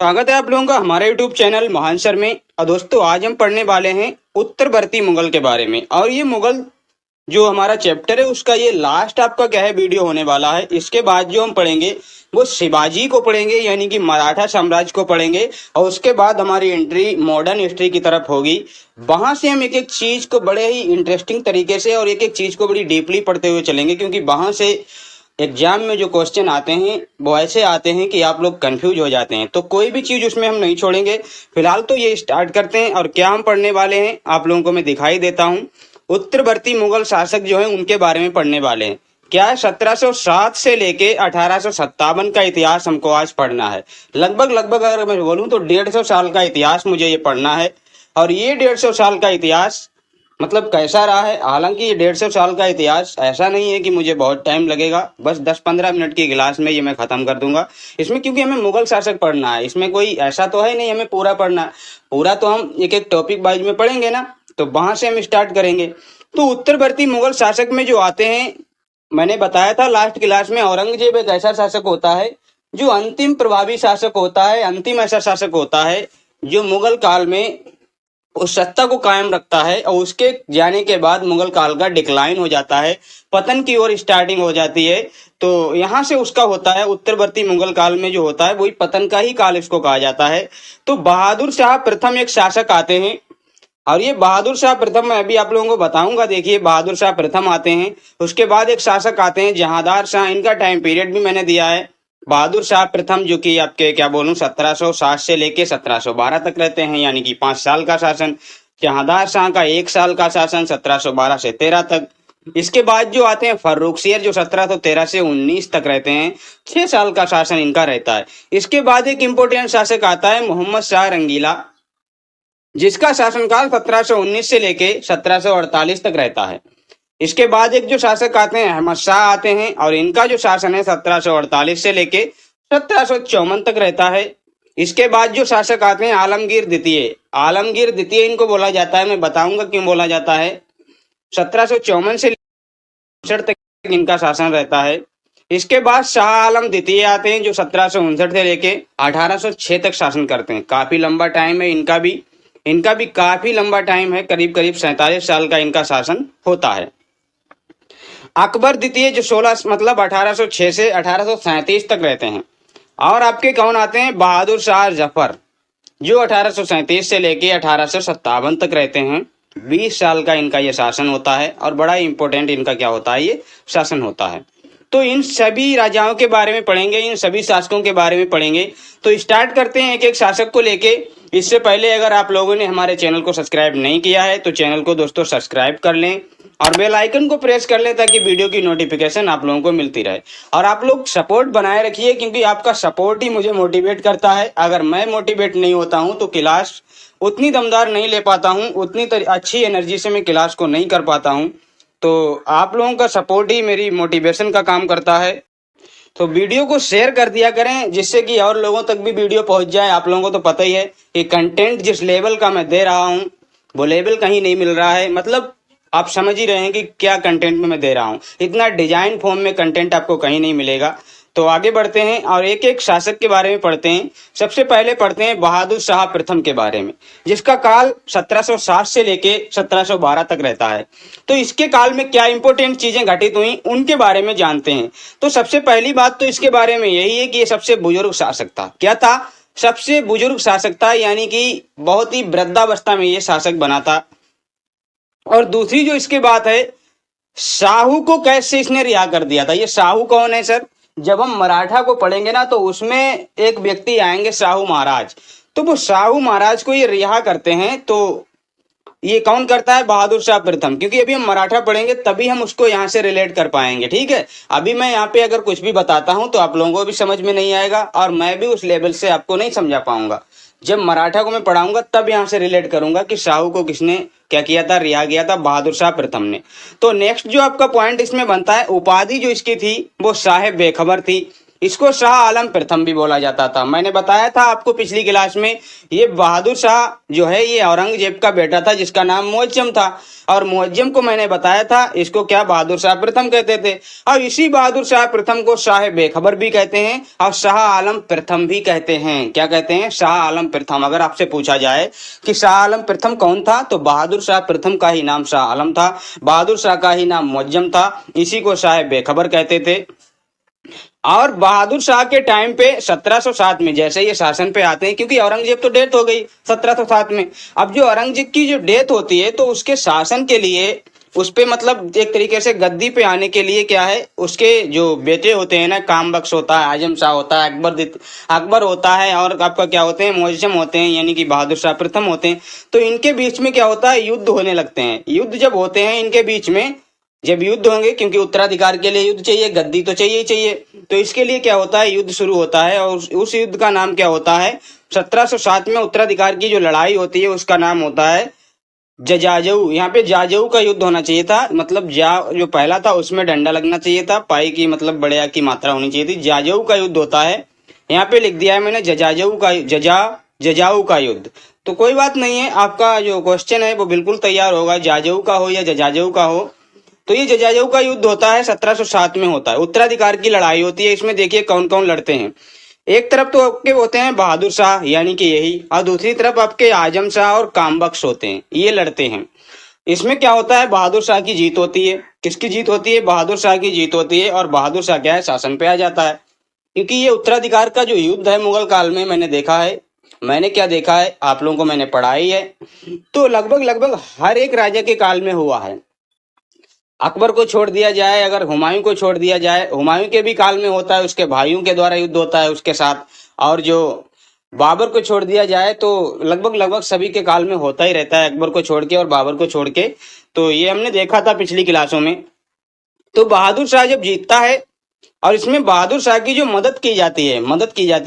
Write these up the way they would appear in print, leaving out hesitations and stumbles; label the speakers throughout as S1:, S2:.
S1: स्वागत है आप लोगों का हमारे YouTube चैनल महान सर में। और दोस्तों आज हम पढ़ने वाले हैं उत्तरवर्ती मुगल के बारे में। और ये मुगल जो हमारा चैप्टर है उसका ये लास्ट आपका क्या है वीडियो होने वाला है। इसके बाद जो हम पढ़ेंगे वो शिवाजी को पढ़ेंगे, यानी कि मराठा साम्राज्य को पढ़ेंगे। और उसके बाद हमारी एंट्री मॉडर्न हिस्ट्री की तरफ होगी। वहां से हम एक एक चीज को बड़े ही इंटरेस्टिंग तरीके से और एक एक चीज को बड़ी डीपली पढ़ते हुए चलेंगे, क्योंकि वहां से एग्जाम में जो क्वेश्चन आते हैं वो ऐसे आते हैं कि आप लोग कंफ्यूज हो जाते हैं। तो कोई भी चीज उसमें हम नहीं छोड़ेंगे। फिलहाल तो ये स्टार्ट करते हैं। और क्या हम पढ़ने वाले हैं आप लोगों को मैं दिखाई देता हूँ। उत्तरवर्ती मुगल शासक जो है उनके बारे में पढ़ने वाले हैं। क्या है, 1707 से लेके 1857 का इतिहास हमको आज पढ़ना है। लगभग अगर मैं बोलूँ तो 150 साल का इतिहास मुझे ये पढ़ना है। और ये 150 साल का इतिहास मतलब कैसा रहा है। हालांकि ये 150 साल का इतिहास ऐसा नहीं है कि मुझे बहुत टाइम लगेगा, बस 10-15 मिनट की क्लास में ये मैं खत्म कर दूंगा इसमें, क्योंकि हमें मुगल शासक पढ़ना है। इसमें कोई ऐसा तो है नहीं हमें पूरा पढ़ना है। पूरा तो हम एक एक टॉपिक वाइज में पढ़ेंगे ना, तो वहां से हम स्टार्ट करेंगे। तो उत्तरवर्ती मुगल शासक में जो आते हैं, मैंने बताया था लास्ट क्लास में, औरंगजेब एक ऐसा शासक होता है जो अंतिम प्रभावी शासक होता है, अंतिम ऐसा शासक होता है जो मुगल काल में उस सत्ता को कायम रखता है। और उसके जाने के बाद मुगल काल का डिक्लाइन हो जाता है, पतन की ओर स्टार्टिंग हो जाती है। तो यहाँ से उसका होता है उत्तरवर्ती मुगल काल में जो होता है वही पतन का ही काल इसको कहा जाता है। तो बहादुर शाह प्रथम एक शासक आते हैं। और ये बहादुर शाह प्रथम मैं अभी आप लोगों को बताऊंगा। देखिए बहादुर शाह प्रथम आते हैं, उसके बाद एक शासक आते हैं जहांदार शाह। इनका टाइम पीरियड भी मैंने दिया है। बहादुर शाह प्रथम जो कि आपके क्या बोलूं 1760 से लेके 1712 तक रहते हैं, यानी कि 5 साल का शासन। जहांदार शाह का 1 साल का शासन 1712 से 13 तक। इसके बाद जो आते हैं फर्रुखसियर जो 1713 से 19 तक रहते हैं, 6 साल का शासन इनका रहता है। इसके बाद एक इम्पोर्टेंट शासक आता है मोहम्मद शाह रंगीला, जिसका शासनकाल 1719 से लेके 1748 तक रहता है। इसके बाद एक जो शासक आते हैं अहमद शाह आते हैं, और इनका जो शासन है 1748 से लेके 1754 तक रहता है। इसके बाद जो शासक आते हैं आलमगीर द्वितीय, आलमगीर द्वितीय इनको बोला जाता है, मैं बताऊंगा क्यों बोला जाता है। 1754 से 67 तक इनका शासन रहता है। इसके बाद शाह आलम द्वितीय आते हैं जो 1759 से लेके 1806 तक शासन करते हैं। काफी लंबा टाइम है इनका भी काफी लंबा टाइम है, करीब करीब 47 साल का इनका शासन होता है। अकबर द्वितीय जो 16 मतलब 1806 से 1837 तक रहते हैं। और आपके कौन आते हैं, बहादुर शाह जफर, जो 1837 से लेके 1857 तक रहते हैं। 20 साल का इनका ये शासन होता है, और बड़ा इंपॉर्टेंट इनका क्या होता है, ये शासन होता है। तो इन सभी राजाओं के बारे में पढ़ेंगे, इन सभी शासकों के बारे में पढ़ेंगे। तो स्टार्ट करते हैं एक एक शासक को लेके। इससे पहले अगर आप लोगों ने हमारे चैनल को सब्सक्राइब नहीं किया है तो चैनल को दोस्तों सब्सक्राइब कर लें और बेल आइकन को प्रेस कर लें, ताकि वीडियो की नोटिफिकेशन आप लोगों को मिलती रहे। और आप लोग सपोर्ट बनाए रखिए, क्योंकि आपका सपोर्ट ही मुझे मोटिवेट करता है। अगर मैं मोटिवेट नहीं होता हूं तो क्लास उतनी दमदार नहीं ले पाता हूं, उतनी अच्छी एनर्जी से मैं क्लास को नहीं कर पाता हूं। तो आप लोगों का सपोर्ट ही मेरी मोटिवेशन का काम करता है। तो वीडियो को शेयर कर दिया करें, जिससे कि और लोगों तक भी वीडियो पहुंच जाए। आप लोगों को तो पता ही है कि कंटेंट जिस लेवल का मैं दे रहा हूं वो लेवल कहीं नहीं मिल रहा है। मतलब आप समझ ही रहे हैं कि क्या कंटेंट में मैं दे रहा हूं। इतना डिजाइन फॉर्म में कंटेंट आपको कहीं नहीं मिलेगा। तो आगे बढ़ते हैं और एक एक शासक के बारे में पढ़ते हैं। सबसे पहले पढ़ते हैं बहादुर शाह प्रथम के बारे में, जिसका काल 1760 से लेके 1712 तक रहता है। तो इसके काल में क्या इंपॉर्टेंट चीजें घटित हुई उनके बारे में जानते हैं। तो सबसे पहली बात तो इसके बारे में यही है कि ये सबसे बुजुर्ग शासक था। क्या था, सबसे बुजुर्ग शासक था, यानी कि बहुत ही वृद्धावस्था में ये शासक बना था। और दूसरी जो इसके बात है, शाहू को कैसे इसने रिहा कर दिया था। ये शाहू कौन है सर, जब हम मराठा को पढ़ेंगे ना तो उसमें एक व्यक्ति आएंगे शाहू महाराज। तो वो शाहू महाराज को ये रिहा करते हैं। तो ये कौन करता है, बहादुर शाह प्रथम। क्योंकि अभी हम मराठा पढ़ेंगे तभी हम उसको यहाँ से रिलेट कर पाएंगे, ठीक है। अभी मैं यहाँ पे अगर कुछ भी बताता हूँ तो आप लोगों को भी समझ में नहीं आएगा, और मैं भी उस लेवल से आपको नहीं समझा पाऊंगा। जब मराठा को मैं पढ़ाऊंगा तब यहाँ से रिलेट करूंगा कि शाहू को किसने क्या किया था, रिहा किया था, बहादुर शाह प्रथम ने। तो नेक्स्ट जो आपका पॉइंट इसमें बनता है, उपाधि जो इसकी थी वो साहेब बेखबर थी। इसको शाह आलम प्रथम भी बोला जाता था। मैंने बताया था आपको पिछली क्लास में, ये बहादुर शाह जो है ये औरंगजेब का बेटा था जिसका नाम मुअज्जम था, और मुअज्जम को मैंने बताया था इसको क्या बहादुर शाह प्रथम कहते थे, और इसी बहादुर शाह प्रथम को शाह बेखबर भी कहते हैं और शाह आलम प्रथम भी कहते हैं। क्या कहते हैं? शाह आलम प्रथम। अगर आपसे पूछा जाए कि शाह आलम प्रथम कौन था, तो बहादुर शाह प्रथम का ही नाम शाह आलम था, बहादुर शाह का ही नाम मुअज्जम था, इसी को शाह बेखबर कहते थे। और बहादुर शाह के टाइम पे 1707 में जैसे ये शासन पे आते हैं, क्योंकि औरंगजेब तो डेथ हो गई 1707 में, अब जो औरंगजेब की जो डेथ होती है तो उसके शासन के लिए उस पे मतलब एक तरीके से गद्दी पे आने के लिए क्या है, उसके जो बेटे होते हैं ना, काम बख्श होता है, आजम शाह होता है, अकबर होता है, और आपका क्या होते हैं, मुअज्जम होते हैं, यानी कि बहादुर शाह प्रथम होते हैं। तो इनके बीच में क्या होता है, युद्ध होने लगते हैं। युद्ध जब होते हैं इनके बीच में, जब युद्ध होंगे, क्योंकि उत्तराधिकार के लिए युद्ध चाहिए, गद्दी तो चाहिए ही चाहिए, तो इसके लिए क्या होता है, युद्ध शुरू होता है, और उस युद्ध का नाम क्या होता है, 1707 में उत्तराधिकार की जो लड़ाई होती है उसका नाम होता है जजाजऊ। यहाँ पे जाजऊ का युद्ध होना चाहिए था, मतलब जो पहला था उसमें डंडा लगना चाहिए था, पाई की मतलब बड़िया की मात्रा होनी चाहिए थी। जाजऊ का युद्ध होता है, यहाँ पे लिख दिया है मैंने जजाऊ का युद्ध। तो कोई बात नहीं है, आपका जो क्वेश्चन है वो बिल्कुल तैयार होगा, जाजऊ का हो या जजाजऊ का हो। तो ये जजाजऊ का युद्ध होता है 1707 में होता है, उत्तराधिकार की लड़ाई होती है। इसमें देखिए कौन कौन लड़ते हैं, एक तरफ तो आपके होते हैं बहादुर शाह यानी कि यही, और दूसरी तरफ आपके आजम शाह और कामबख्श होते हैं, ये लड़ते हैं। इसमें क्या होता है, बहादुर शाह की जीत होती है। किसकी जीत होती है? बहादुर शाह की जीत होती है, और बहादुर शाह क्या है, शासन पे आ जाता है। क्योंकि ये उत्तराधिकार का जो युद्ध है मुगल काल में, मैंने देखा है, मैंने क्या देखा है, आप लोगों को मैंने पढ़ाई है, तो लगभग लगभग हर एक राजा के काल में हुआ है। अकबर को छोड़ दिया जाए, अगर हुमायूं को छोड़ दिया जाए, हुमायूं के भी काल में होता है, उसके भाइयों के द्वारा युद्ध होता है उसके साथ, और जो बाबर को छोड़ दिया जाए तो लगभग लगभग सभी के काल में होता ही रहता है, अकबर को छोड़ के और बाबर को छोड़ के। तो ये हमने देखा था पिछली क्लासों में। तो बहादुर शाह जब जीतता है, और इसमें बहादुर शाह की जो मदद की जाती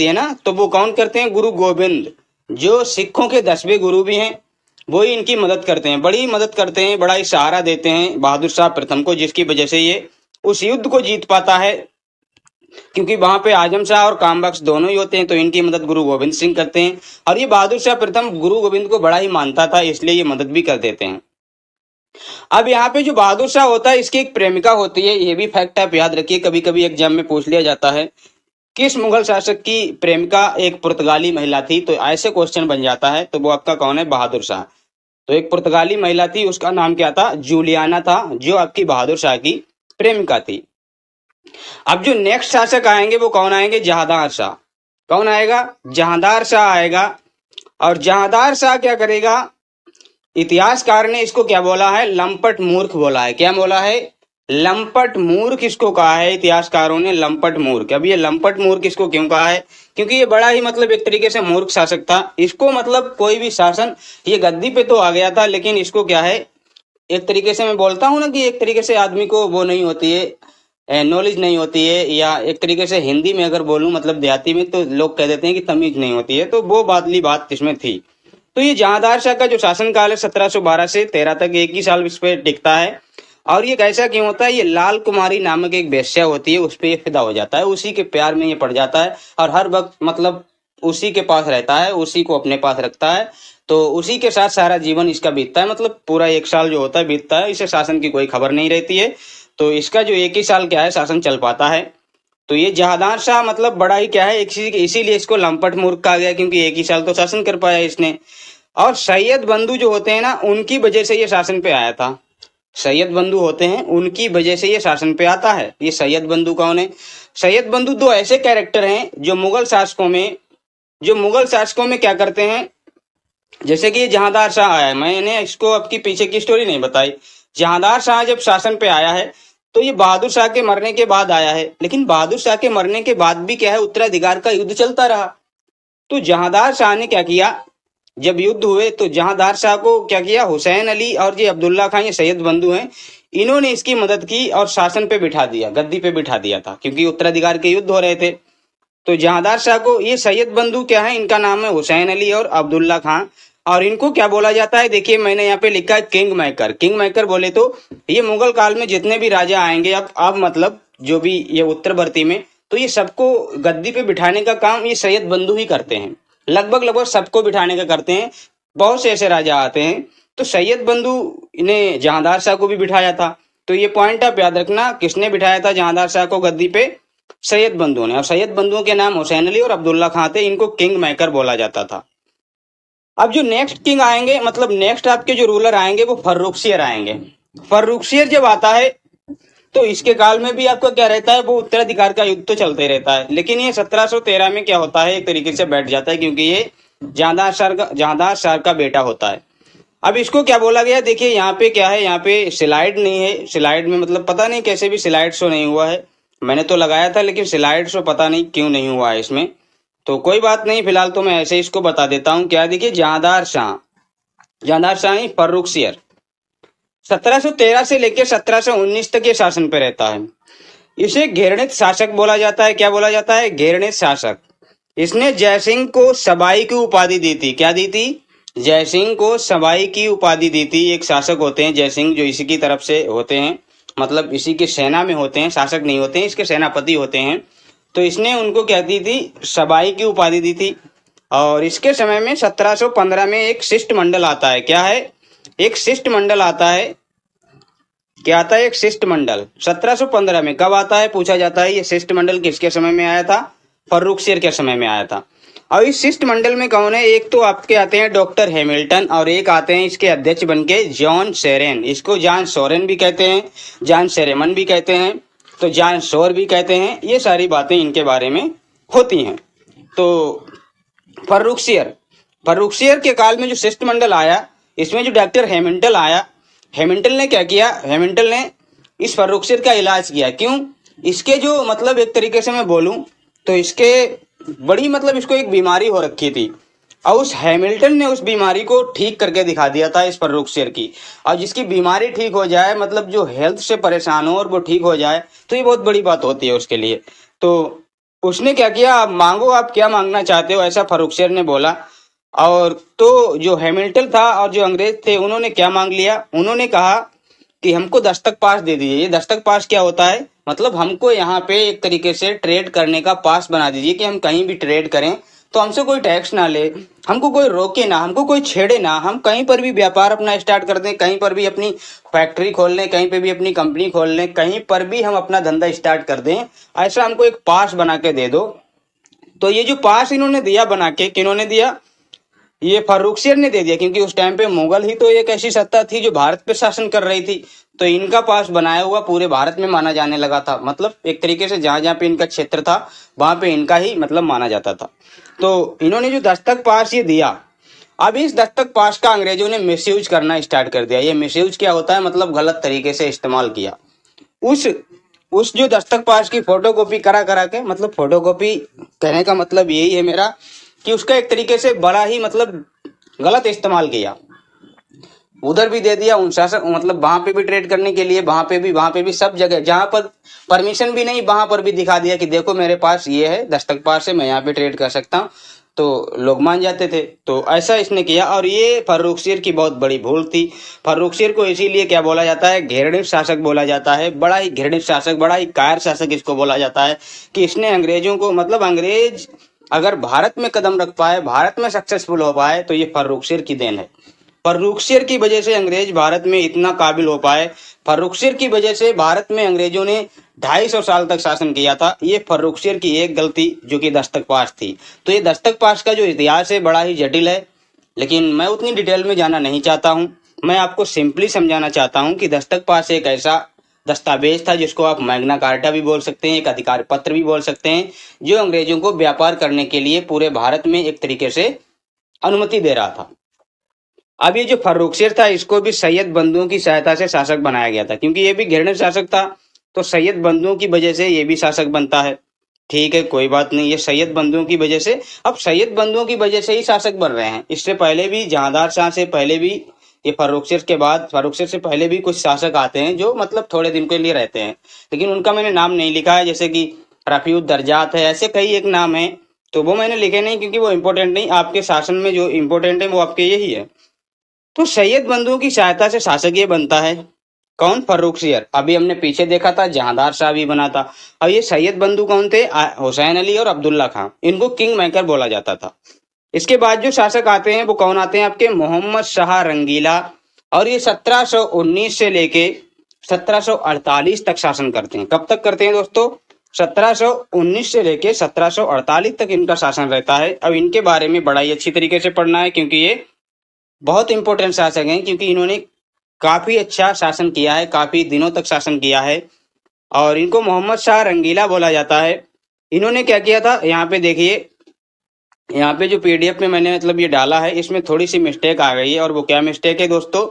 S1: है ना, तो वो कौन करते हैं, गुरु गोविंद, जो सिखों के 10वें गुरु भी हैं, वो ही इनकी मदद करते हैं, बड़ी मदद करते हैं, बड़ा ही सहारा देते हैं बहादुर शाह प्रथम को, जिसकी वजह से ये उस युद्ध को जीत पाता है। क्योंकि वहां पे आजम शाह और कामबख्श दोनों ही होते हैं, तो इनकी मदद गुरु गोविंद सिंह करते हैं, और ये बहादुर शाह प्रथम गुरु गोविंद को बड़ा ही मानता था, इसलिए ये मदद भी कर देते हैं। अब यहाँ पे जो बहादुर शाह होता है, इसकी एक प्रेमिका होती है, ये भी फैक्ट आप याद रखिए, कभी कभी एग्जाम में पूछ लिया जाता है, किस मुगल शासक की प्रेमिका एक पुर्तगाली महिला थी, तो ऐसे क्वेश्चन बन जाता है। तो वो आपका कौन है, बहादुर शाह। तो एक पुर्तगाली महिला थी, उसका नाम क्या था, जूलियाना था, जो आपकी बहादुर शाह की प्रेमिका थी। अब जो नेक्स्ट शासक आएंगे वो कौन आएंगे, जहांदार शाह। कौन आएगा, जहांदार शाह आएगा। और जहांदार शाह क्या करेगा, इतिहासकार ने इसको क्या बोला है, लंपट मूर्ख बोला है। क्या बोला है, लंपट मूर्ख इसको कहा है इतिहासकारों ने, लंपट मूर्ख। अब ये लंपट मूर्ख इसको क्यों कहा है, क्योंकि ये बड़ा ही मतलब एक तरीके से मूर्ख शासक था। इसको मतलब कोई भी शासन, ये गद्दी पे तो आ गया था, लेकिन इसको क्या है, एक तरीके से मैं बोलता हूँ ना कि एक तरीके से आदमी को वो नहीं होती है, नॉलेज नहीं होती है, या एक तरीके से हिंदी में अगर बोलूं मतलब देहाती में, तो लोग कह देते हैं कि तमीज नहीं होती है, तो वो बातली बात इसमें थी। तो ये जहांदार शाह का जो शासनकाल है 1712 से 13 तक, एक ही साल इस पे टिकता है। और ये कैसा क्यों होता है, ये लाल कुमारी नामक एक वेश्या होती है, उस पर ये फिदा हो जाता है, उसी के प्यार में ये पड़ जाता है, और हर वक्त मतलब उसी के पास रहता है, उसी को अपने पास रखता है, तो उसी के साथ सारा जीवन इसका बीतता है, मतलब पूरा एक साल जो होता है बीतता है, इसे शासन की कोई खबर नहीं रहती है। तो इसका जो एक ही साल क्या है शासन चल पाता है। तो ये जहांदार शाह मतलब बड़ा ही क्या है, इसीलिए इसको लंपट मूर्ख कहा गया, क्योंकि एक ही साल तो शासन कर पाया इसने। और सैयद बंधु जो होते हैं ना, उनकी वजह से ये शासन पे आया था। सैयद बंधु होते हैं, उनकी वजह से ये शासन पे आता है। ये सैयद बंधु कौन है, सैयद बंधु दो ऐसे कैरेक्टर हैं जो मुगल शासकों में क्या करते हैं, जैसे कि ये जहांदार शाह आया है, मैंने इसको आपकी पीछे की स्टोरी नहीं बताई। जहांदार शाह जब शासन पे आया है तो ये बहादुर शाह के मरने के बाद आया है, लेकिन बहादुर शाह के मरने के बाद भी क्या है, उत्तराधिकार का युद्ध चलता रहा। तो जहांदार शाह ने क्या किया, जब युद्ध हुए तो जहांदार शाह को क्या किया, हुसैन अली और ये अब्दुल्ला खान, ये सैयद बंधु हैं, इन्होंने इसकी मदद की और शासन पे बिठा दिया, गद्दी पे बिठा दिया था, क्योंकि उत्तराधिकार के युद्ध हो रहे थे। तो जहांदार शाह को ये सैयद बंधु क्या है, इनका नाम है हुसैन अली और अब्दुल्ला खान, और इनको क्या बोला जाता है, देखिए मैंने यहाँ पे लिखा है किंग मेकर। किंग मेकर बोले तो ये मुगल काल में जितने भी राजा आएंगे, अब मतलब जो भी ये उत्तरवर्ती में, तो ये सबको गद्दी पे बिठाने का काम ये सैयद बंधु ही करते हैं। लगभग सबको बिठाने का करते हैं। बहुत से ऐसे राजा आते हैं, तो सैयद बंधु ने जहांदार शाह को भी बिठाया था। तो ये पॉइंट आप याद रखना, किसने बिठाया था जहांदार शाह को गद्दी पे? सैयद बंधुओं ने। और सैयद बंधुओं के नाम हुसैन अली और अब्दुल्ला खां थे। इनको किंग मेकर बोला जाता था। अब जो नेक्स्ट किंग आएंगे, मतलब नेक्स्ट आपके जो रूलर आएंगे, वो फर्रुखसियर आएंगे। फर्रुखसियर जब आता है तो इसके काल में भी आपका क्या रहता है, वो उत्तराधिकार का युद्ध तो चलते रहता है। लेकिन ये 1713 में क्या होता है, एक तरीके से बैठ जाता है, क्योंकि ये जहांदार शाह का बेटा होता है। अब इसको क्या बोला गया, देखिए यहाँ पे क्या है, यहाँ पे स्लाइड नहीं है। स्लाइड में मतलब पता नहीं कैसे भी स्लाइड शो नहीं हुआ है। मैंने तो लगाया था, लेकिन स्लाइड शो पता नहीं क्यों नहीं हुआ है इसमें। तो कोई बात नहीं, फिलहाल तो मैं ऐसे इसको बता देता हूँ। क्या देखिए, जहांदार शाह ही फर्रुखसियर 1713 से लेकर 1719 तक ये शासन पे रहता है। इसे घेरणित शासक बोला जाता है। क्या बोला जाता है? घेरणित शासक। इसने जयसिंह को सबाई की उपाधि दी थी। क्या दी थी? जयसिंह को सबाई की उपाधि दी थी। एक शासक होते हैं जयसिंह, जो इसी की तरफ से होते हैं, मतलब इसी की सेना में होते हैं, शासक नहीं होते हैं, इसके सेनापति होते हैं। तो इसने उनको क्या दी थी? सबाई की उपाधि दी थी। और इसके समय में 1715 में एक शिष्टमंडल आता है। क्या है? एक शिष्टमंडल आता है। क्या आता है? एक शिष्टमंडल 1715 में। कब आता है पूछा जाता है। ये शिष्टमंडल किसके समय में आया था? फर्रुखसियर के समय में आया था। और इस शिष्टमंडल में कौन है? एक तो आपके आते हैं डॉक्टर हैमिल्टन, और एक आते हैं इसके अध्यक्ष बनके जॉन सेरेन। इसको जॉन सोरेन भी कहते हैं, जॉन सेरेमन भी कहते हैं, तो जॉन शोर भी कहते हैं। ये सारी बातें इनके बारे में होती हैं। तो फर्रुखसियर के काल में जो शिष्टमंडल आया, इसमें जो डॉक्टर हैमिल्टन आया, हैमिल्टन ने क्या किया? हैमिल्टन ने इस फर्रुखसियर का इलाज किया। क्यों? इसके जो मतलब एक तरीके से मैं बोलूं तो इसके बड़ी मतलब इसको एक बीमारी हो रखी थी, और उस हैमिल्टन ने उस बीमारी को ठीक करके दिखा दिया था इस फर्रुखसियर की। और जिसकी बीमारी ठीक हो जाए, मतलब जो हेल्थ से परेशान हो और वो ठीक हो जाए, तो ये बहुत बड़ी बात होती है उसके लिए। तो उसने क्या किया? आप मांगो, आप क्या मांगना चाहते हो, ऐसा फर्रुखसियर ने बोला। और तो जो हैमिल्टन था और जो अंग्रेज थे, उन्होंने क्या मांग लिया? उन्होंने कहा कि हमको दस्तक पास दे दीजिए। ये दस्तक पास क्या होता है? मतलब हमको यहाँ पे एक तरीके से ट्रेड करने का पास बना दीजिए, कि हम कहीं भी ट्रेड करें तो हमसे कोई टैक्स ना ले, हमको कोई रोके ना, हमको कोई छेड़े ना, हम कहीं पर भी व्यापार अपना स्टार्ट कर दें, कहीं पर भी अपनी फैक्ट्री खोल लें, कहीं पर भी अपनी कंपनी खोल लें, कहीं पर भी हम अपना धंधा स्टार्ट कर दें, ऐसा हमको एक पास बना के दे दो। तो ये जो पास इन्होंने दिया बना के, किन्होंने दिया? ये फर्रुखसियर ने दे दिया, क्योंकि उस टाइम पे मुगल ही तो एक ऐसी सत्ता थी जो भारत पे शासन कर रही थी। तो इनका पास बनाया हुआ पूरे भारत में माना जाने लगा था। मतलब एक तरीके से जहां जहां पे इनका क्षेत्र था, वहां पे इनका ही मतलब माना जाता था। तो इन्होंने जो दस्तक पास ये दिया, अब इस दस्तक पास का अंग्रेजों ने मिसयूज करना स्टार्ट कर दिया। ये मिसयूज क्या होता है? मतलब गलत तरीके से इस्तेमाल किया। उस उस जो दस्तक पास की फोटोकॉपी करा करा के, मतलब फोटोकॉपी कहने का मतलब यही है मेरा, कि उसका एक तरीके से बड़ा ही मतलब गलत इस्तेमाल किया। उधर भी दे दिया उन शासक, मतलब वहां पे भी ट्रेड करने के लिए, वहां पे भी सब जगह जहां पर परमिशन भी नहीं, वहां पर भी दिखा दिया कि देखो मेरे पास ये है, दस्तक पास है, मैं यहाँ पे ट्रेड कर सकता हूँ। तो लोग मान जाते थे। तो ऐसा इसने किया, और ये फर्रुखसियर की बहुत बड़ी भूल थी। फर्रुखसियर को इसीलिए क्या बोला जाता है? घेरणित शासक बोला जाता है। बड़ा ही घेरणित शासक, बड़ा ही कायर शासक इसको बोला जाता है, कि इसने अंग्रेजों को, मतलब अंग्रेज अगर भारत में कदम रख पाए, भारत में सक्सेसफुल हो पाए, तो ये फर्रुखसियर की देन है। फर्रुखसियर की वजह से अंग्रेज भारत में इतना काबिल हो पाए। फर्रुखसियर की वजह से भारत में अंग्रेजों ने 250 साल तक शासन किया था। ये फर्रुखसियर की एक गलती, जो कि दस्तक पास थी। तो ये दस्तक पास का जो इतिहास है बड़ा ही जटिल है, लेकिन मैं उतनी डिटेल में जाना नहीं चाहता हूँ। मैं आपको सिंपली समझाना चाहता हूँ कि दस्तक पास एक ऐसा दस्तावेज था जिसको आप मैग्ना कार्टा भी बोल सकते हैं, एक अधिकार पत्र भी बोल सकते हैं, जो अंग्रेजों को व्यापार करने के लिए पूरे भारत में एक तरीके से अनुमति दे रहा था। अब ये जो फर्रुखसियर था, इसको भी सैयद बंधुओं की सहायता से शासक बनाया गया था, क्योंकि ये भी घेरणित शासक था। तो सैयद बंधुओं की वजह से ये भी शासक बनता है। ठीक है, कोई बात नहीं, ये सैयद बंधुओं की वजह से, अब सैयद बंधुओं की वजह से ही शासक बन रहे हैं। इससे पहले भी जहांदार शाह से पहले भी, ये फर्रुखसियर के बाद, फर्रुखसियर से पहले भी कुछ शासक आते हैं जो मतलब थोड़े दिन के लिए रहते हैं, लेकिन उनका मैंने नाम नहीं लिखा है। जैसे कि रफीउद दर्जात है, ऐसे कई एक नाम है, तो वो मैंने लिखे नहीं, क्योंकि वो इम्पोर्टेंट नहीं। आपके शासन में जो इम्पोर्टेंट है वो आपके यही है। तो सैयद बंधुओं की सहायता से शासक ये बनता है। कौन? फर्रुखसियर। अभी हमने पीछे देखा था जहांदार शाह भी बना था। और ये सैयद बंधु कौन थे? हुसैन अली और अब्दुल्ला खां। इनको किंग मेकर बोला जाता था। इसके बाद जो शासक आते हैं वो कौन आते हैं आपके? मोहम्मद शाह रंगीला। और ये 1719 से लेके 1748 तक शासन करते हैं। कब तक करते हैं दोस्तों? 1719 से लेके 1748 तक इनका शासन रहता है। अब इनके बारे में बड़ा ही अच्छी तरीके से पढ़ना है, क्योंकि ये बहुत इंपॉर्टेंट शासक हैं, क्योंकि इन्होंने काफी अच्छा शासन किया है, काफी दिनों तक शासन किया है। और इनको मोहम्मद शाह रंगीला बोला जाता है। इन्होंने क्या किया था? यहाँ पे देखिए, यहाँ पे जो पीडीएफ में मैंने मतलब ये डाला है, इसमें थोड़ी सी मिस्टेक आ गई है। और वो क्या मिस्टेक है दोस्तों?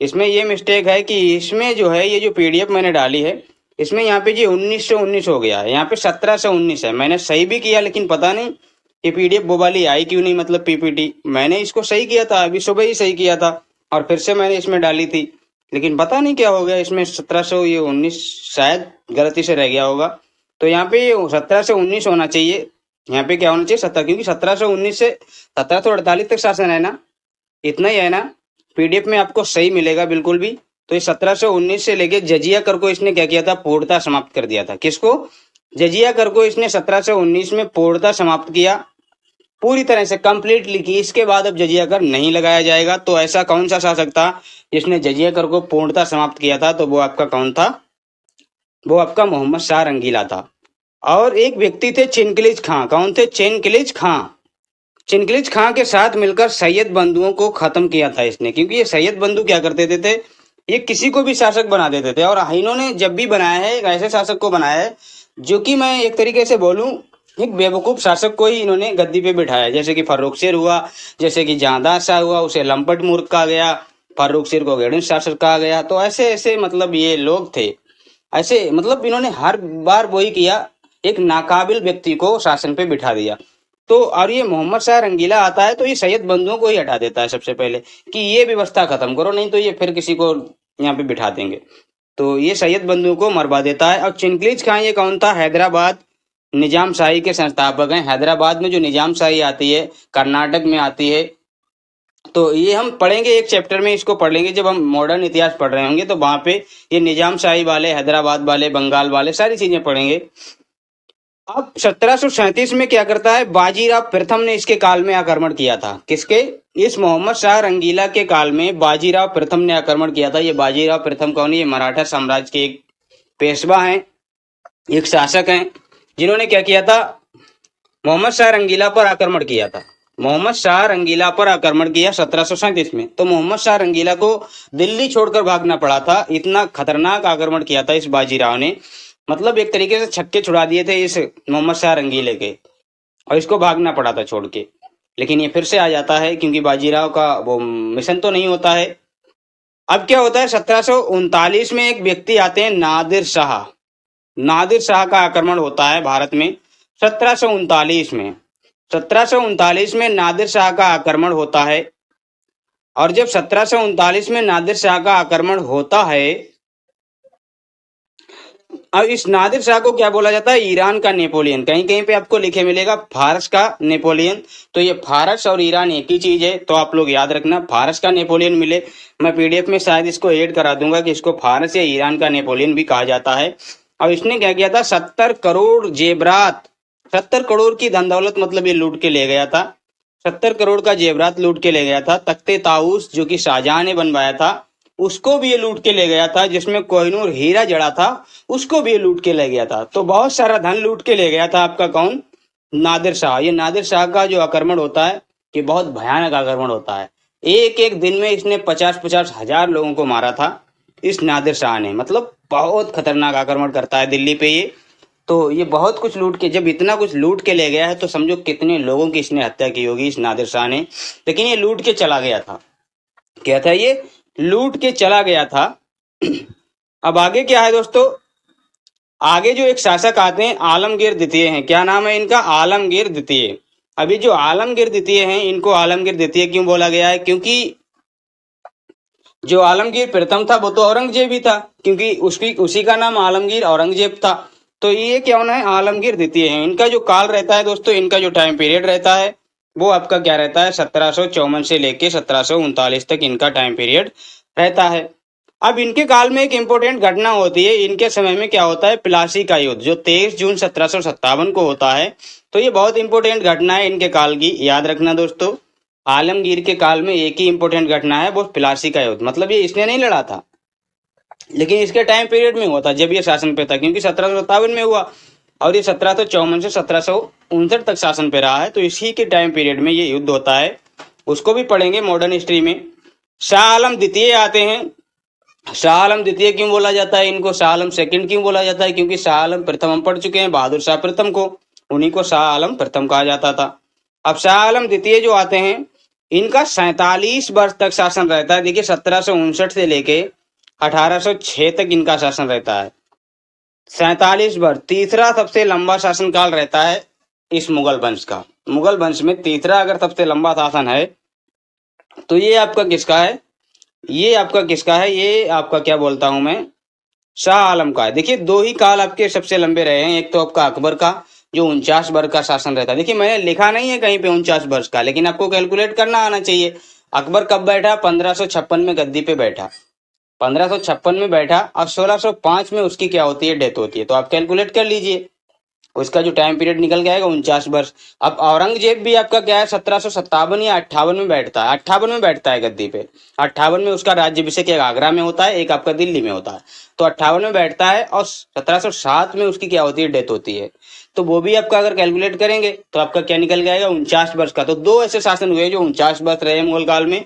S1: इसमें ये मिस्टेक है कि इसमें जो है ये जो पीडीएफ मैंने डाली है, इसमें यहाँ पे जी 1919 हो गया है, यहाँ पे 1719 है। मैंने सही भी किया, लेकिन पता नहीं कि पीडीएफ वो वाली आई क्यों नहीं, मतलब पीपीटी। मैंने इसको सही किया था, अभी सुबह ही सही किया था, और फिर से मैंने इसमें डाली थी, लेकिन पता नहीं क्या हो गया इसमें। 1719 शायद गलती से रह गया होगा। तो यहाँ पे 1719 होना चाहिए। यहाँ पे क्या होना चाहिए? 17, क्योंकि 1719 से 1748 तक शासन है ना, इतना ही है ना। पीडीएफ में आपको सही मिलेगा बिल्कुल भी। तो ये 1719 से लेके जजिया कर को इसने क्या किया था? पूर्णतः समाप्त कर दिया था। किसको? जजिया कर को इसने 1719 में पूर्णतः समाप्त किया, पूरी तरह से कंप्लीटली की। इसके बाद अब जजिया कर नहीं लगाया जाएगा। तो ऐसा कौन सा शासक था जिसने जजिया कर को पूर्णतः समाप्त किया था? तो वो आपका कौन था? वो आपका मोहम्मद शाह रंगीला था। और एक व्यक्ति थे चिनकलिज खां। कौन थे? चिनकलिज खां। चिनकलिज खां के साथ मिलकर सैयद बंधुओं को खत्म किया था इसने, क्योंकि ये सैयद बंधु क्या करते थे, ये किसी को भी शासक बना देते थे। और इन्होंने जब भी बनाया है, एक ऐसे शासक को बनाया है जो कि मैं एक तरीके से बोलूं, एक बेवकूफ शासक को ही इन्होंने गद्दी पे बिठाया। जैसे कि फर्रुखसियर हुआ, जैसे कि जहांदार शाह हुआ, उसे लंपट मूर्ख कहा गया, फर्रुखसियर को गैर शासक कहा गया। तो ऐसे ऐसे मतलब ये लोग थे, ऐसे मतलब इन्होंने हर बार वही किया, एक नाकाबिल व्यक्ति को शासन पे बिठा दिया। तो और ये मोहम्मद शाह रंगीला आता है तो ये सैयद बंधुओं को ही हटा देता है सबसे पहले, कि ये व्यवस्था खत्म करो, नहीं तो ये फिर किसी को यहाँ पे बिठा देंगे। तो ये सैयद बंधुओं को मरवा देता है। और चिनकलिज खां ये कौन था? हैदराबाद निजाम शाही के संस्थापक हैं। हैदराबाद में जो निजाम शाही आती है, कर्नाटक में आती है। तो ये हम पढ़ेंगे एक चैप्टर में, इसको पढ़ लेंगे जब हम मॉडर्न इतिहास पढ़ रहे होंगे, तो वहां पे ये निजाम शाही वाले, हैदराबाद वाले, बंगाल वाले, सारी चीजें पढ़ेंगे। अब 1737 में क्या करता है? बाजीराव प्रथम ने इसके काल में आक्रमण किया था। किसके? इस मोहम्मद शाह रंगीला के काल में बाजीराव प्रथम ने आक्रमण किया था। ये बाजीराव प्रथम कौन है? ये मराठा साम्राज्य के एक पेशवा हैं, एक शासक हैं, जिन्होंने क्या किया था? मोहम्मद शाह रंगीला पर आक्रमण किया था। मोहम्मद शाह रंगीला पर आक्रमण किया 1737 में। तो मोहम्मद शाह रंगीला को दिल्ली छोड़कर भागना पड़ा था। इतना खतरनाक आक्रमण किया था इस बाजीराव ने, मतलब एक तरीके से छक्के छुड़ा दिए थे इस मोहम्मद शाह रंगीले के, और इसको भागना पड़ा था छोड़ के। लेकिन ये फिर से आ जाता है, क्योंकि बाजीराव का वो मिशन तो नहीं होता है। अब क्या होता है? 1739 में एक व्यक्ति आते हैं, नादिर शाह। नादिर शाह का आक्रमण होता है भारत में 1739 में। 1739 में नादिर शाह का आक्रमण होता है। और जब 1739 में नादिर शाह का आक्रमण होता है, अब इस नादिर शाह को क्या बोला जाता है? ईरान का नेपोलियन। कहीं कहीं पे आपको लिखे मिलेगा फारस का नेपोलियन। तो ये फारस और ईरान एक ही चीज है, तो आप लोग याद रखना, फारस का नेपोलियन मिले। मैं पीडीएफ में शायद इसको ऐड करा दूंगा कि इसको फारस या ईरान का नेपोलियन भी कहा जाता है। और इसने क्या किया था? 70 करोड़ जेवरात, 70 करोड़ की धन दौलत मतलब ये लूट के ले गया था। 70 करोड़ का जेवरात लूट के ले गया था। तख्ते ताऊस जो कि शाहजहां ने बनवाया था, उसको भी ये लूट के ले गया था। जिसमें कोहिनूर हीरा जड़ा था, उसको भी ये लूट के ले गया था। तो बहुत सारा धन लूट के ले गया था आपका कौन? नादिर शाह। ये नादिर शाह का जो आक्रमण होता है, कि बहुत भयानक आक्रमण होता है। एक एक दिन में इसने 50-50 हजार लोगों को मारा था इस नादिर शाह ने। मतलब बहुत खतरनाक आक्रमण करता है दिल्ली पे ये। तो ये बहुत कुछ लूट के, जब इतना कुछ लूट के ले गया है तो समझो कितने लोगों की इसने हत्या की होगी इस नादिर शाह ने। लेकिन ये लूट के चला गया था। क्या था? ये लूट के चला गया था। अब आगे क्या है दोस्तों? आगे जो एक शासक आते हैं, आलमगीर द्वितीय हैं। क्या नाम है इनका? आलमगीर द्वितीय। अभी जो आलमगीर द्वितीय हैं, इनको आलमगीर द्वितीय क्यों बोला गया है? क्योंकि जो आलमगीर प्रथम था वो तो औरंगजेब ही था, क्योंकि उसी का नाम आलमगीर औरंगजेब था। तो ये क्या होना है? आलमगीर द्वितीय है। इनका जो काल रहता है दोस्तों, इनका जो टाइम पीरियड रहता है वो आपका क्या रहता है? 1754 से लेके 1739 तक इनका टाइम पीरियड रहता है। अब इनके काल में एक इम्पोर्टेंट घटना होती है। इनके समय में क्या होता है, प्लासी का युद्ध जो 23 जून 1757 को होता है। तो ये बहुत इंपॉर्टेंट घटना है इनके काल की, याद रखना दोस्तों। आलमगीर के काल में एक ही इंपॉर्टेंट घटना है, वो प्लासी का युद्ध। मतलब ये इसने नहीं लड़ा था, लेकिन इसके टाइम पीरियड में हुआ था जब ये शासन पे था, क्योंकि 1757 में हुआ और ये 1754 से 1759 तक शासन पे रहा है। तो इसी के टाइम पीरियड में ये युद्ध होता है, उसको भी पढ़ेंगे मॉडर्न हिस्ट्री में। शाह आलम द्वितीय आते हैं। शाह आलम द्वितीय क्यों बोला जाता है इनको, शाह आलम सेकंड क्यों बोला जाता है, क्योंकि शाह आलम प्रथम हम पढ़ चुके हैं, बहादुर शाह प्रथम को, उन्हीं को शाह आलम प्रथम कहा जाता था। अब शाह आलम द्वितीय जो आते हैं, इनका 47 वर्ष तक शासन रहता है। देखिए 1759 से लेके 1806 तक इनका शासन रहता है, 47 वर्ष। तीसरा सबसे लंबा शासन काल रहता है इस मुगल वंश का। मुगल वंश में तीसरा अगर सबसे लंबा शासन है तो ये आपका किसका है, ये आपका किसका है, ये आपका क्या बोलता हूं मैं, शाह आलम का है। देखिए दो ही काल आपके सबसे लंबे रहे हैं, एक तो आपका अकबर का जो 49 वर्ष का शासन रहता है। देखिए मैंने लिखा नहीं है कहीं पे 49 वर्ष का, लेकिन आपको कैलकुलेट करना आना चाहिए। अकबर कब बैठा, 1556 में गद्दी पे बैठा, 1556 में बैठा और 1605 में उसकी क्या होती है, डेथ होती है। तो आप कैलकुलेट कर लीजिए, उसका जो टाइम पीरियड निकल के आएगा 49 वर्ष। अब औरंगजेब भी आपका क्या है, 1757 या 58 में बैठता है, 58 में बैठता है गद्दी पे। 58 में उसका राज्याभिषेक एक आगरा में होता है, एक आपका दिल्ली में होता है। तो 58 में बैठता है और 1707 में उसकी क्या होती है, डेथ होती है। तो वो भी आपका अगर कैलकुलेट करेंगे तो आपका क्या निकल जाएगा, 49 वर्ष का। तो दो ऐसे शासन हुए जो 49 वर्ष रहे मुगल काल में।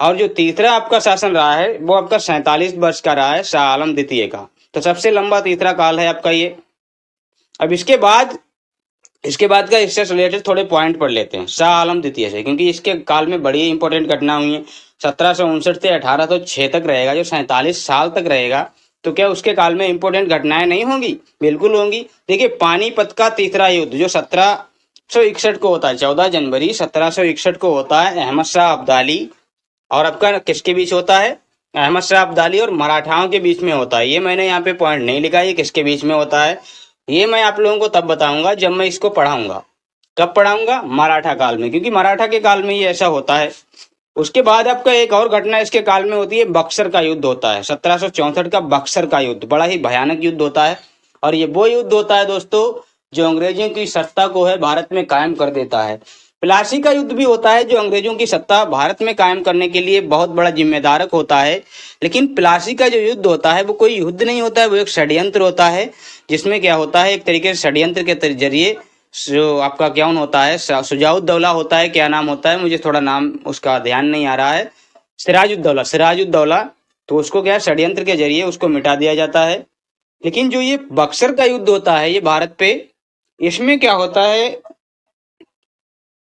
S1: और जो तीसरा आपका शासन रहा है वो आपका 47 वर्ष का रहा है, शाह आलम द्वितीय का। तो सबसे लंबा तीसरा काल है आपका ये। अब इसके बाद का इससे रिलेटेड थोड़े पॉइंट पढ़ लेते हैं शाह आलम द्वितीय से, क्योंकि इसके काल में बड़ी इंपॉर्टेंट घटना हुई है। 1759 से 1806 तक रहेगा, जो 47 साल तक रहेगा। तो क्या उसके काल में इंपॉर्टेंट घटनाएं नहीं होंगी, बिल्कुल होंगी। देखिए पानीपत का तीसरा युद्ध जो 1761 को होता है, 14 जनवरी 1761 को होता है, अहमद शाह अब्दाली और आपका किसके बीच होता है, अहमद शाह अब्दाली और मराठाओं के बीच में होता है। ये मैंने यहाँ पे पॉइंट नहीं लिखा ये किसके बीच में होता है, ये मैं आप लोगों को तब बताऊंगा जब मैं इसको पढ़ाऊंगा। कब पढ़ाऊंगा, मराठा काल में, क्योंकि मराठा के काल में ये ऐसा होता है। उसके बाद आपका एक और घटना इसके काल में होती है, बक्सर का युद्ध होता है, 1764 का बक्सर का युद्ध, बड़ा ही भयानक युद्ध होता है। और ये वो युद्ध होता है दोस्तों जो अंग्रेजों की सत्ता को है भारत में कायम कर देता है। प्लासी का युद्ध भी होता है जो अंग्रेजों की सत्ता भारत में कायम करने के लिए बहुत बड़ा जिम्मेदारक होता है। लेकिन प्लासी का जो युद्ध होता है वो कोई युद्ध नहीं होता है, वो एक षड्यंत्र होता है, जिसमें क्या होता है, एक तरीके से षड्यंत्र के जरिए जो आपका कौन होता है, सुजाउद्दौला होता है, क्या नाम होता है, मुझे थोड़ा नाम उसका ध्यान नहीं आ रहा है, सिराजुद्दौला। तो उसको क्या षड्यंत्र के जरिए उसको मिटा दिया जाता है। लेकिन जो ये बक्सर का युद्ध होता है ये भारत पे, इसमें क्या होता है,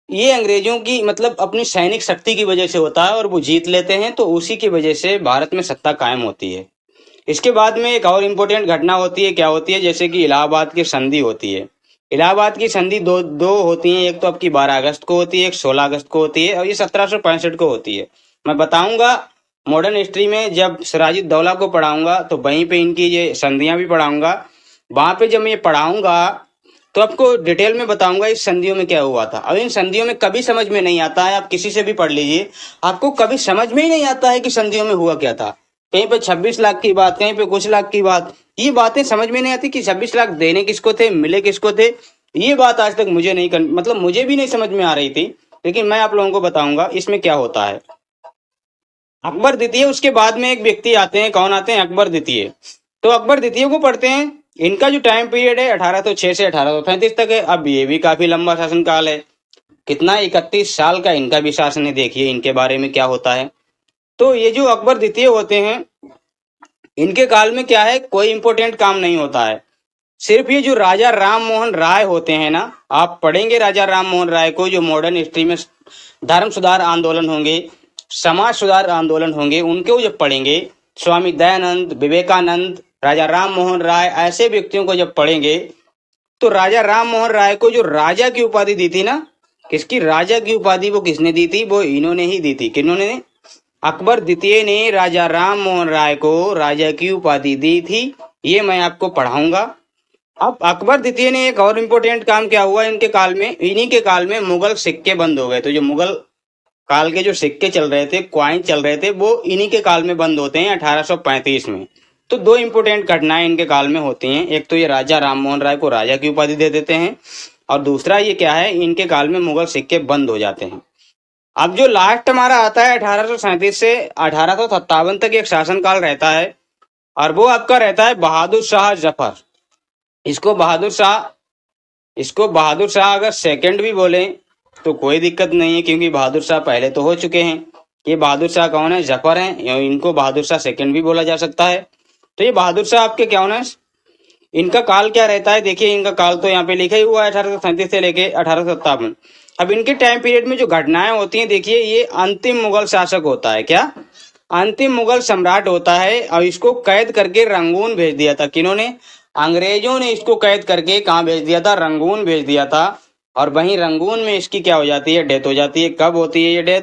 S1: ये अंग्रेजों की मतलब अपनी सैनिक शक्ति की वजह से होता है और वो जीत लेते हैं, तो उसी की वजह से भारत में सत्ता कायम होती है। इसके बाद में एक और इम्पोर्टेंट घटना होती है, क्या होती है, जैसे कि इलाहाबाद की संधि होती है। इलाहाबाद की संधि दो होती है, एक तो आपकी 12 अगस्त को होती है, एक 16 अगस्त को होती है, और ये 1765 को होती है। मैं बताऊंगा मॉडर्न हिस्ट्री में जब सिराजुद्दौला को पढ़ाऊंगा तो वहीं पे इनकी ये संधियां भी पढ़ाऊंगा। वहां पे जब मैं ये पढ़ाऊंगा तो आपको डिटेल में बताऊंगा इस संधियों में क्या हुआ था। अब इन संधियों में कभी समझ में नहीं आता है, आप किसी से भी पढ़ लीजिए, आपको कभी समझ में ही नहीं आता है कि संधियों में हुआ क्या था। कहीं पे 26 लाख की बात, कहीं पे कुछ लाख की बात, ये बातें समझ में नहीं आती कि 26 लाख देने किसको थे, मिले किसको थे। ये बात आज तक मुझे नहीं मतलब मुझे भी नहीं समझ में आ रही थी, लेकिन मैं आप लोगों को बताऊंगा इसमें क्या होता है। अकबर द्वितीय, उसके बाद में एक व्यक्ति आते हैं, कौन आते हैं, अकबर द्वितीय। तो अकबर द्वितीय को पढ़ते हैं। इनका जो टाइम पीरियड है 1806 से 1835 तक है। अब ये भी काफी लंबा शासन काल है, कितना 31 साल का इनका भी शासन है। देखिए इनके बारे में क्या होता है। तो ये जो अकबर द्वितीय होते हैं, इनके काल में क्या है, कोई इंपॉर्टेंट काम नहीं होता है। सिर्फ ये जो राजा राम मोहन राय होते हैं ना, आप पढ़ेंगे राजा राम मोहन राय को, जो मॉडर्न हिस्ट्री में धर्म सुधार आंदोलन होंगे, समाज सुधार आंदोलन होंगे, उनको जब पढ़ेंगे, स्वामी दयानंद, विवेकानंद, राजा राम मोहन राय, ऐसे व्यक्तियों को जब पढ़ेंगे तो राजा राम मोहन राय को जो राजा की उपाधि दी थी ना, किसकी राजा की उपाधि वो किसने दी थी, वो इन्होंने ही दी थी। किन्होंने, अकबर द्वितीय ने राजा राम मोहन राय को राजा की उपाधि दी थी। ये मैं आपको पढ़ाऊंगा। अब अकबर द्वितीय ने एक और इम्पोर्टेंट काम क्या हुआ इनके काल में, इन्हीं के काल में मुगल सिक्के बंद हो गए। तो जो मुगल काल के जो सिक्के चल रहे थे, क्वाइन चल रहे थे, वो इन्हीं के काल में बंद होते हैं 1835 में। तो दो इंपोर्टेंट घटनाएं इनके काल में होती हैं। एक तो ये राजा राममोहन राय को राजा की उपाधि दे देते हैं, और दूसरा ये क्या है, इनके काल में मुगल सिक्के बंद हो जाते हैं। अब जो लास्ट हमारा आता है 1837 से 1857 तक एक शासनकाल रहता है, और वो आपका रहता है बहादुर शाह जफर। इसको बहादुर शाह अगर सेकंड भी बोले तो कोई दिक्कत नहीं है, क्योंकि बहादुर शाह पहले तो हो चुके हैं। ये बहादुर शाह कौन है, जफर हैं, इनको बहादुर शाह सेकंड भी बोला जा सकता है। तो ये बहादुर शाह आपके क्या होना है, इनका काल क्या रहता है, देखिए इनका काल तो यहाँ पे लिखा ही हुआ है 1837 से लेके 1857। अब इनके टाइम पीरियड में जो घटनाएं होती हैं, देखिए ये अंतिम मुगल शासक होता है, क्या अंतिम मुगल सम्राट होता है, और इसको कैद करके रंगून भेज दिया था। किन्होंने, अंग्रेजों ने इसको कैद करके कहाँ भेज दिया था, रंगून भेज दिया था। और वहीं रंगून में इसकी क्या हो जाती है, डेथ हो जाती है। कब होती है ये डेथ,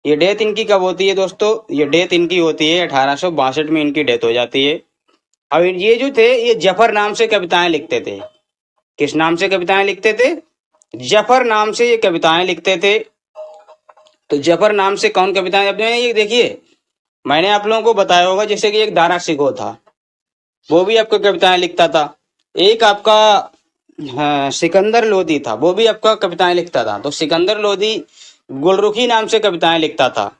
S1: ये डेथ इनकी कब होती है दोस्तों, ये डेथ इनकी होती है 1862 में, इनकी डेथ हो जाती है। अब ये जो थे, ये जफर नाम से कविताएं लिखते थे। किस नाम से कविताएं लिखते थे, जफर नाम से ये कविताएं लिखते थे। तो जफर नाम से कौन कविताएं, अपने ये देखिए मैंने आप लोगों को बताया होगा, जैसे कि एक दारा सिकोह था, वो भी आपको कविताएं लिखता था। एक आपका सिकंदर लोधी था, वो भी आपका कविताएं लिखता था। तो सिकंदर लोधी गुलरुखी नाम से कविताएं लिखता था,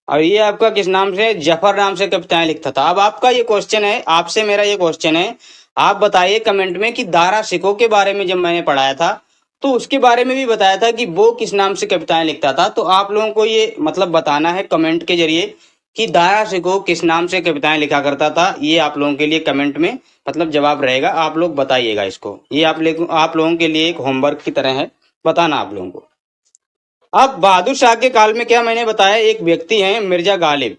S1: और ये आपका किस नाम से, जफर नाम से कविताएं लिखता था। अब आपका ये क्वेश्चन है, आपसे मेरा ये क्वेश्चन है, आप बताइए कमेंट में कि दारा सिकोह के बारे में जब मैंने पढ़ाया था तो उसके बारे में भी बताया था कि वो किस नाम से कविताएं लिखता था। तो आप लोगों को ये मतलब बताना है कमेंट के जरिए कि दारा सिकोह किस नाम से कविताएं लिखा करता था। ये आप लोगों के लिए कमेंट में मतलब जवाब रहेगा, आप लोग बताइएगा इसको। ये आप लोगों के लिए एक होमवर्क की तरह है, बताना आप लोगों को। अब बहादुर शाह के काल में क्या मैंने बताया, एक व्यक्ति हैं मिर्जा गालिब।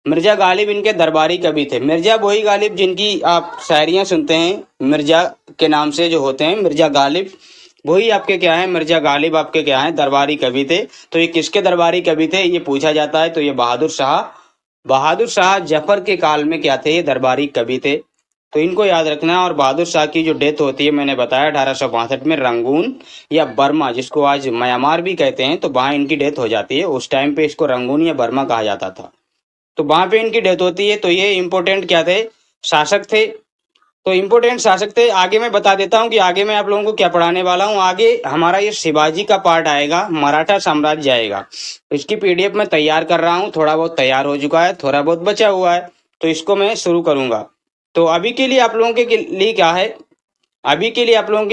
S1: मिर्जा गालिब इनके दरबारी कवि थे। मिर्जा वही गालिब जिनकी आप शायरियां सुनते हैं, मिर्जा के नाम से जो होते हैं, मिर्जा गालिब वही आपके क्या है, मिर्जा गालिब आपके क्या है, दरबारी कवि थे। तो ये किसके दरबारी कवि थे, ये पूछा जाता है। तो ये बहादुर शाह जफर के काल में क्या थे, ये दरबारी कवि थे। तो इनको याद रखना। और बहादुर शाह की जो डेथ होती है, मैंने बताया 1862 में रंगून या बर्मा, जिसको आज म्यांमार भी कहते हैं, तो वहां इनकी डेथ हो जाती है। उस टाइम पे इसको रंगून या बर्मा कहा जाता था, तो वहां पे इनकी डेथ होती है। तो ये इंपोर्टेंट क्या थे, शासक थे। तो इंपोर्टेंट शासक थे। आगे मैं बता देता हूँ कि आगे मैं आप लोगों को क्या पढ़ाने वाला हूँ। आगे हमारा ये शिवाजी का पार्ट आएगा, मराठा साम्राज्य आएगा। तो इसकी पीडीएफ मैं तैयार कर रहा हूँ, थोड़ा बहुत तैयार हो चुका है, थोड़ा बहुत बचा हुआ है, तो इसको मैं शुरू करूंगा। तो अभी के लिए आप लोगों के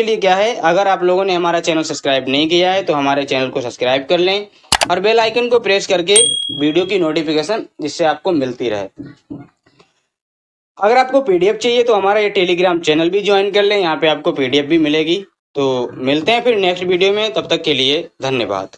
S1: लिए क्या है, अगर आप लोगों ने हमारा चैनल सब्सक्राइब नहीं किया है तो हमारे चैनल को सब्सक्राइब कर लें, और बेल आइकन को प्रेस करके वीडियो की नोटिफिकेशन जिससे आपको मिलती रहे। अगर आपको पीडीएफ चाहिए तो हमारा ये टेलीग्राम चैनल भी ज्वाइन कर लें, यहाँ पे आपको पीडीएफ भी मिलेगी। तो मिलते हैं फिर नेक्स्ट वीडियो में, तब तक के लिए धन्यवाद।